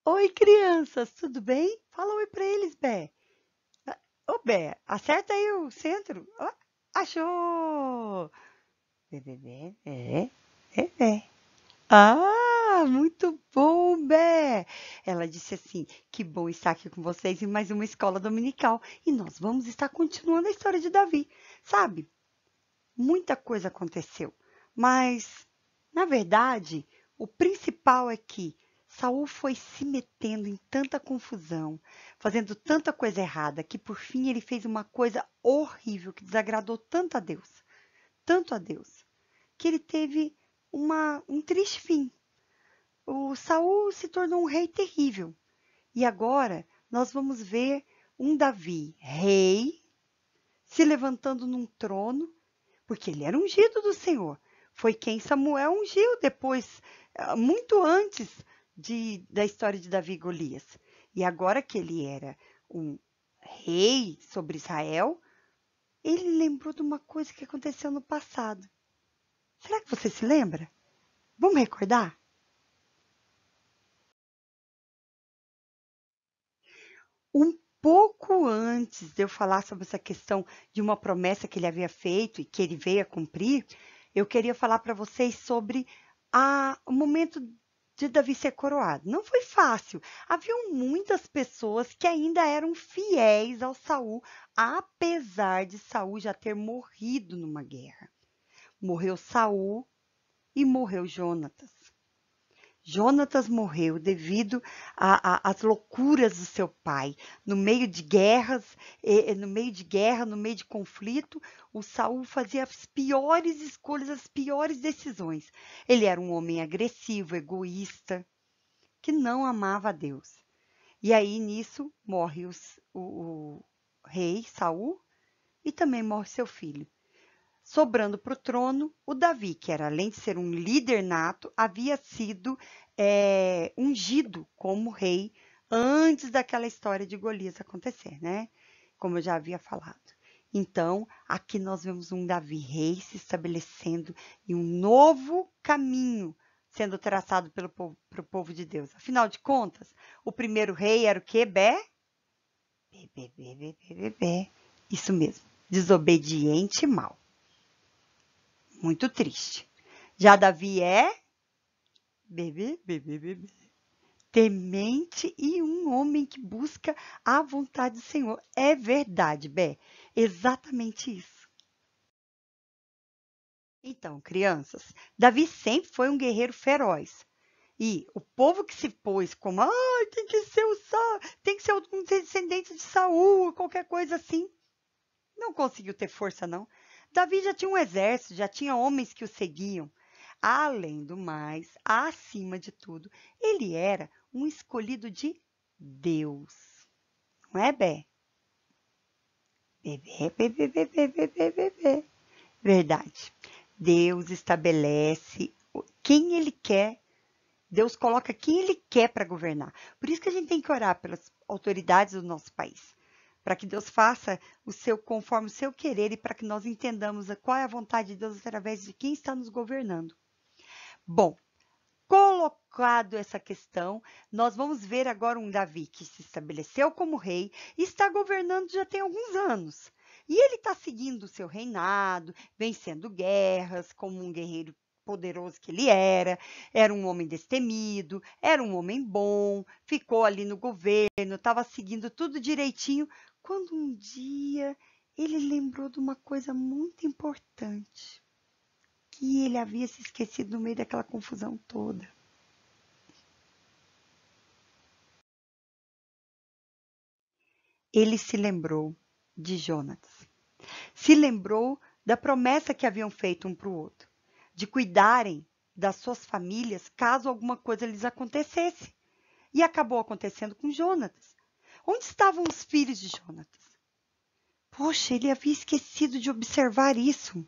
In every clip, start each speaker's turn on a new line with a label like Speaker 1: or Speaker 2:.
Speaker 1: Oi, crianças, tudo bem? Fala oi pra eles, Bé. Ô, Bé, acerta aí o centro. Ó, achou! Bé, bé, bé, bé. Ah, muito bom, Bé. Ela disse assim, que bom estar aqui com vocês em mais uma escola dominical. E nós vamos estar continuando a história de Davi. Sabe, muita coisa aconteceu, mas, na verdade, o principal é que Saul foi se metendo em tanta confusão, fazendo tanta coisa errada, que por fim ele fez uma coisa horrível que desagradou tanto a Deus, que ele teve um triste fim. O Saul se tornou um rei terrível. E agora nós vamos ver um Davi, rei, se levantando num trono porque ele era ungido do Senhor. Foi quem Samuel ungiu depois, muito antes da história de Davi e Golias. E agora que ele era um rei sobre Israel, ele lembrou de uma coisa que aconteceu no passado. Será que você se lembra? Vamos recordar? Um pouco antes de eu falar sobre essa questão de uma promessa que ele havia feito e que ele veio a cumprir, eu queria falar para vocês sobre o momento de Davi ser coroado. Não foi fácil. Haviam muitas pessoas que ainda eram fiéis ao Saul, apesar de Saul já ter morrido numa guerra. Morreu Saul e morreu Jonatas. Jonatas morreu devido às loucuras do seu pai. No meio de guerras, no meio de guerra, no meio de conflito, o Saul fazia as piores escolhas, as piores decisões. Ele era um homem agressivo, egoísta, que não amava a Deus. E aí nisso morre o rei Saul e também morre seu filho. Sobrando para o trono o Davi, que era, além de ser um líder nato, havia sido ungido como rei antes daquela história de Golias acontecer, né? Como eu já havia falado. Então, aqui nós vemos um Davi rei se estabelecendo em um novo caminho sendo traçado pro povo de Deus. Afinal de contas, o primeiro rei era o quê? Bé. Isso mesmo, desobediente e mau. Muito triste. Já Davi é bebê, temente e um homem que busca a vontade do Senhor. É verdade, Bé. Exatamente isso. Então, crianças, Davi sempre foi um guerreiro feroz. E o povo que se pôs como, tem que ser tem que ser um descendente de Saul, qualquer coisa assim, não conseguiu ter força, não. Davi já tinha um exército, já tinha homens que o seguiam. Além do mais, acima de tudo, ele era um escolhido de Deus. Não é, Bé? Bebê. Verdade. Deus estabelece quem ele quer. Deus coloca quem ele quer para governar. Por isso que a gente tem que orar pelas autoridades do nosso país. Para que Deus faça o seu conforme o seu querer e para que nós entendamos qual é a vontade de Deus através de quem está nos governando. Bom, colocado essa questão, nós vamos ver agora um Davi que se estabeleceu como rei e está governando já tem alguns anos. E ele está seguindo o seu reinado, vencendo guerras, como um guerreiro poderoso que ele era um homem destemido, era um homem bom, ficou ali no governo, estava seguindo tudo direitinho, quando um dia ele lembrou de uma coisa muito importante, que ele havia se esquecido no meio daquela confusão toda. Ele se lembrou de Jonatas. Se lembrou da promessa que haviam feito um para o outro, de cuidarem das suas famílias caso alguma coisa lhes acontecesse. E acabou acontecendo com Jonatas. Onde estavam os filhos de Jonatas? Poxa, ele havia esquecido de observar isso.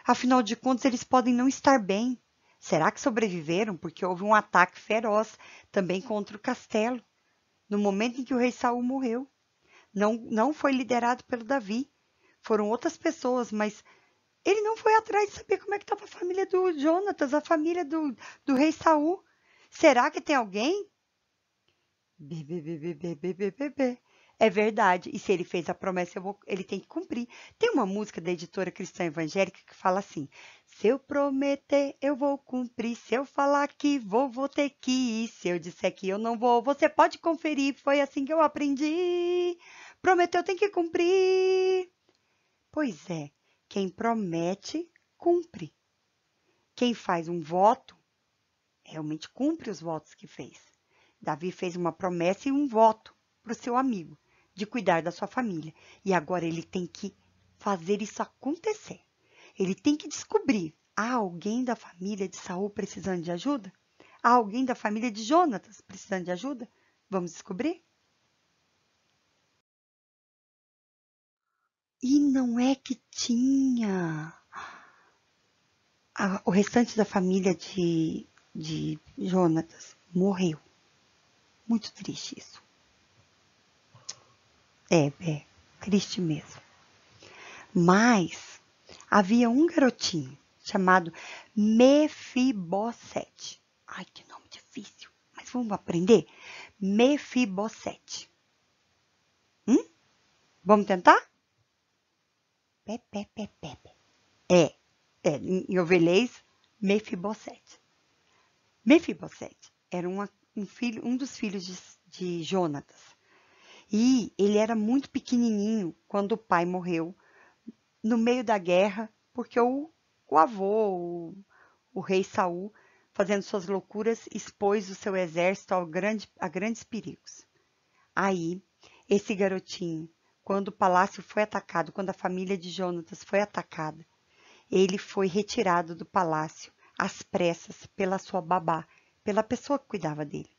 Speaker 1: Afinal de contas, eles podem não estar bem. Será que sobreviveram? Porque houve um ataque feroz também contra o castelo, no momento em que o rei Saul morreu. Não foi liderado pelo Davi. Foram outras pessoas, mas ele não foi atrás de saber como é que estava a família do Jonatas, a família do rei Saul. Será que tem alguém? B, B, B, B, B, B, B, B, B. É verdade. E se ele fez a promessa, ele tem que cumprir. Tem uma música da editora cristã evangélica que fala assim: se eu prometer, eu vou cumprir. Se eu falar que vou ter que ir. Se eu disser que eu não vou, você pode conferir. Foi assim que eu aprendi. Prometeu, tem que cumprir. Pois é, quem promete, cumpre. Quem faz um voto, realmente cumpre os votos que fez. Davi fez uma promessa e um voto para o seu amigo de cuidar da sua família. E agora ele tem que fazer isso acontecer. Ele tem que descobrir: há alguém da família de Saul precisando de ajuda? Há alguém da família de Jonatas precisando de ajuda? Vamos descobrir? E não é que tinha. O restante da família de Jonatas morreu. Muito triste isso. É triste mesmo. Mas havia um garotinho chamado Mefibosete. Ai, que nome difícil. Mas vamos aprender? Mefibosete. Vamos tentar? Pé, pé, pé, pé, pé. Em ovelhês, Mefibosete. Mefibosete era um dos filhos de Jonatas. E ele era muito pequenininho quando o pai morreu, no meio da guerra, porque o avô, o rei Saul, fazendo suas loucuras, expôs o seu exército a grandes perigos. Aí, esse garotinho, quando o palácio foi atacado, quando a família de Jonatas foi atacada, ele foi retirado do palácio às pressas pela sua babá, pela pessoa que cuidava dele.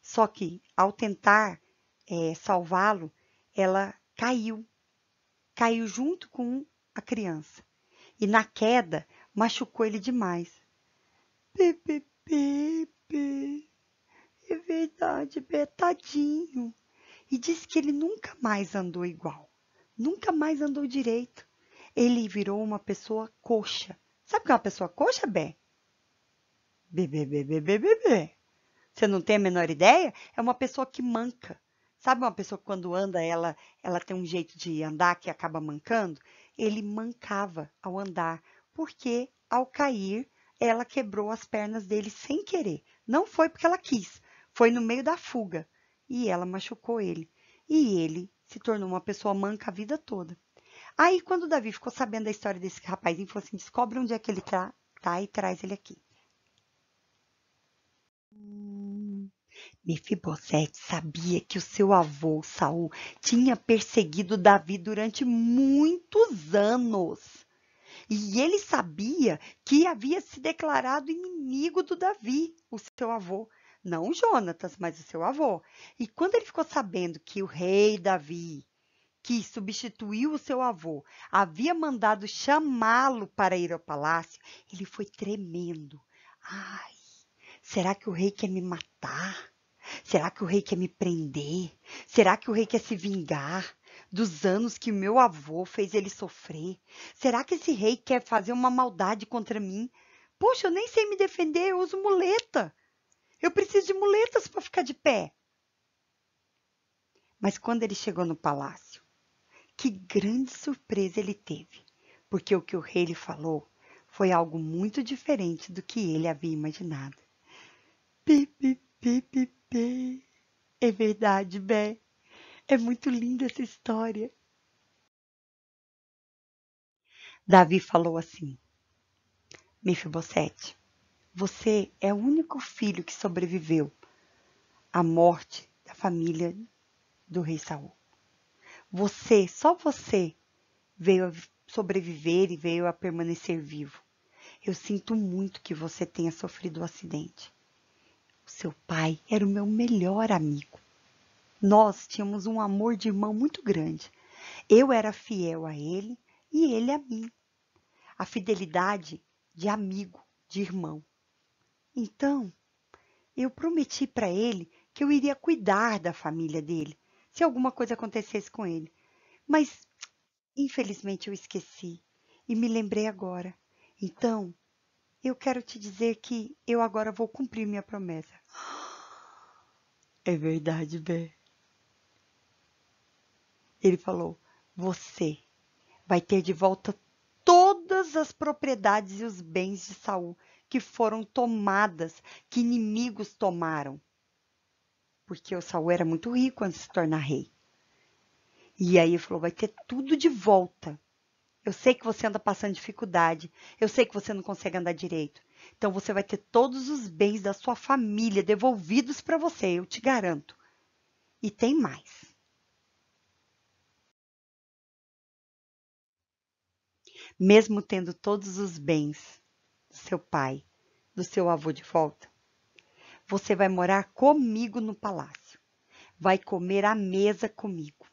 Speaker 1: Só que, ao tentar salvá-lo, ela caiu junto com a criança. E na queda, machucou ele demais. Pepe, Pepe, é verdade, tadinho. E disse que ele nunca mais andou igual. Nunca mais andou direito. Ele virou uma pessoa coxa. Sabe o que é uma pessoa coxa, Bé? Bebê, bebê, bebê, bebê. Você não tem a menor ideia? É uma pessoa que manca. Sabe uma pessoa que quando anda, ela tem um jeito de andar que acaba mancando? Ele mancava ao andar, porque ao cair, ela quebrou as pernas dele sem querer. Não foi porque ela quis, foi no meio da fuga. E ela machucou ele. E ele se tornou uma pessoa manca a vida toda. Aí, quando o Davi ficou sabendo da história desse rapazinho, falou assim: descobre onde é que ele tá e traz ele aqui. Mefibosete sabia que o seu avô Saul tinha perseguido Davi durante muitos anos. E ele sabia que havia se declarado inimigo do Davi, o seu avô. Não o Jonatas, mas o seu avô. E quando ele ficou sabendo que o rei Davi, que substituiu o seu avô, havia mandado chamá-lo para ir ao palácio, ele foi tremendo. Ai, será que o rei quer me matar? Será que o rei quer me prender? Será que o rei quer se vingar dos anos que meu avô fez ele sofrer? Será que esse rei quer fazer uma maldade contra mim? Poxa, eu nem sei me defender, eu uso muleta. Eu preciso de muletas para ficar de pé. Mas quando ele chegou no palácio, que grande surpresa ele teve, porque o que o rei lhe falou foi algo muito diferente do que ele havia imaginado. Pi, pi, pi, pi, pi. É verdade, Bé. É muito linda essa história. Davi falou assim: Mefibosete, você é o único filho que sobreviveu à morte da família do rei Saul. Só você veio a sobreviver e veio a permanecer vivo. Eu sinto muito que você tenha sofrido o acidente. O seu pai era o meu melhor amigo. Nós tínhamos um amor de irmão muito grande. Eu era fiel a ele e ele a mim. A fidelidade de amigo, de irmão. Então, eu prometi para ele que eu iria cuidar da família dele, se alguma coisa acontecesse com ele. Mas, infelizmente, eu esqueci e me lembrei agora. Então, eu quero te dizer que eu agora vou cumprir minha promessa. É verdade, Bé. Ele falou: você vai ter de volta todas as propriedades e os bens de Saul que foram tomadas, que inimigos tomaram. Porque o Saul era muito rico antes de se tornar rei. E aí ele falou: vai ter tudo de volta. Eu sei que você anda passando dificuldade. Eu sei que você não consegue andar direito. Então você vai ter todos os bens da sua família devolvidos para você, eu te garanto. E tem mais. Mesmo tendo todos os bens do seu pai, do seu avô de volta, você vai morar comigo no palácio. Vai comer à mesa comigo.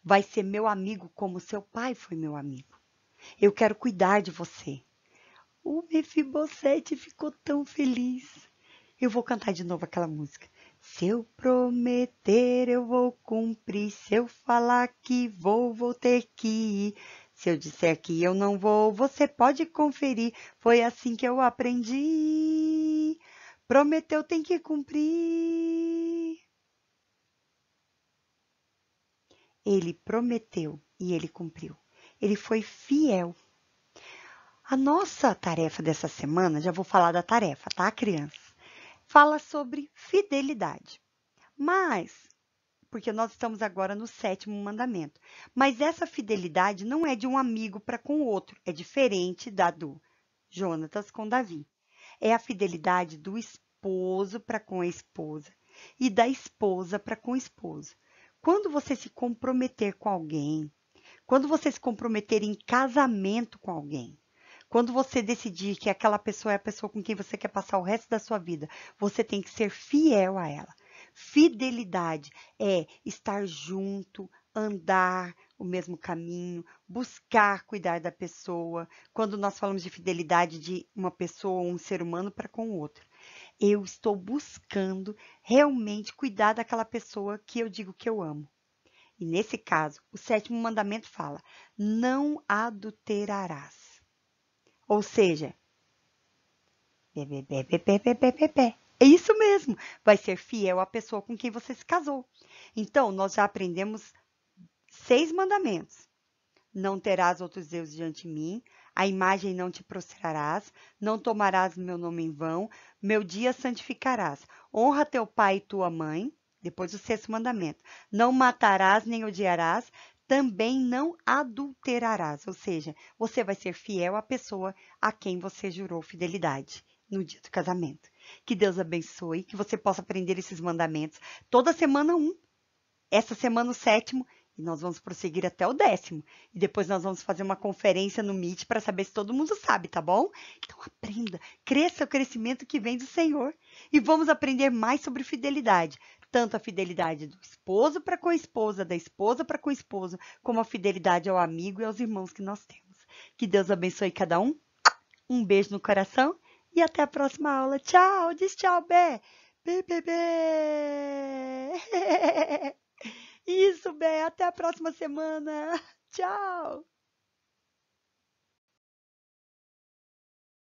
Speaker 1: Vai ser meu amigo como seu pai foi meu amigo. Eu quero cuidar de você. O Mefibosete ficou tão feliz. Eu vou cantar de novo aquela música. Se eu prometer, eu vou cumprir. Se eu falar que vou ter que ir. Se eu disser que eu não vou, você pode conferir. Foi assim que eu aprendi. Prometeu, tem que cumprir. Ele prometeu e ele cumpriu. Ele foi fiel. A nossa tarefa dessa semana, já vou falar da tarefa, tá, crianças? Fala sobre fidelidade. Mas, porque nós estamos agora no 7º mandamento. Mas essa fidelidade não é de um amigo para com o outro, é diferente da do Jonatas com Davi. É a fidelidade do esposo para com a esposa e da esposa para com o esposo. Quando você se comprometer com alguém, quando você se comprometer em casamento com alguém, quando você decidir que aquela pessoa é a pessoa com quem você quer passar o resto da sua vida, você tem que ser fiel a ela. Fidelidade é estar junto, andar o mesmo caminho, buscar cuidar da pessoa. Quando nós falamos de fidelidade de uma pessoa ou um ser humano para com o outro, eu estou buscando realmente cuidar daquela pessoa que eu digo que eu amo. E nesse caso, o 7º mandamento fala: não adulterarás. Ou seja, é isso mesmo, vai ser fiel à pessoa com quem você se casou. Então, nós já aprendemos 6 mandamentos. Não terás outros deuses diante de mim, a imagem não te prostrarás, não tomarás meu nome em vão, meu dia santificarás. Honra teu pai e tua mãe. Depois o 6º mandamento. Não matarás nem odiarás, também não adulterarás. Ou seja, você vai ser fiel à pessoa a quem você jurou fidelidade no dia do casamento. Que Deus abençoe, que você possa aprender esses mandamentos. Toda semana um. Essa semana o 7º. E nós vamos prosseguir até o 10º. E depois nós vamos fazer uma conferência no Meet para saber se todo mundo sabe, tá bom? Então aprenda, cresça o crescimento que vem do Senhor. E vamos aprender mais sobre fidelidade. Tanto a fidelidade do esposo para com a esposa, da esposa para com o esposo, como a fidelidade ao amigo e aos irmãos que nós temos. Que Deus abençoe cada um. Um beijo no coração e até a próxima aula. Tchau, diz tchau, Bé. Bé, bé, bé. Isso, Bé. Até a próxima semana. Tchau.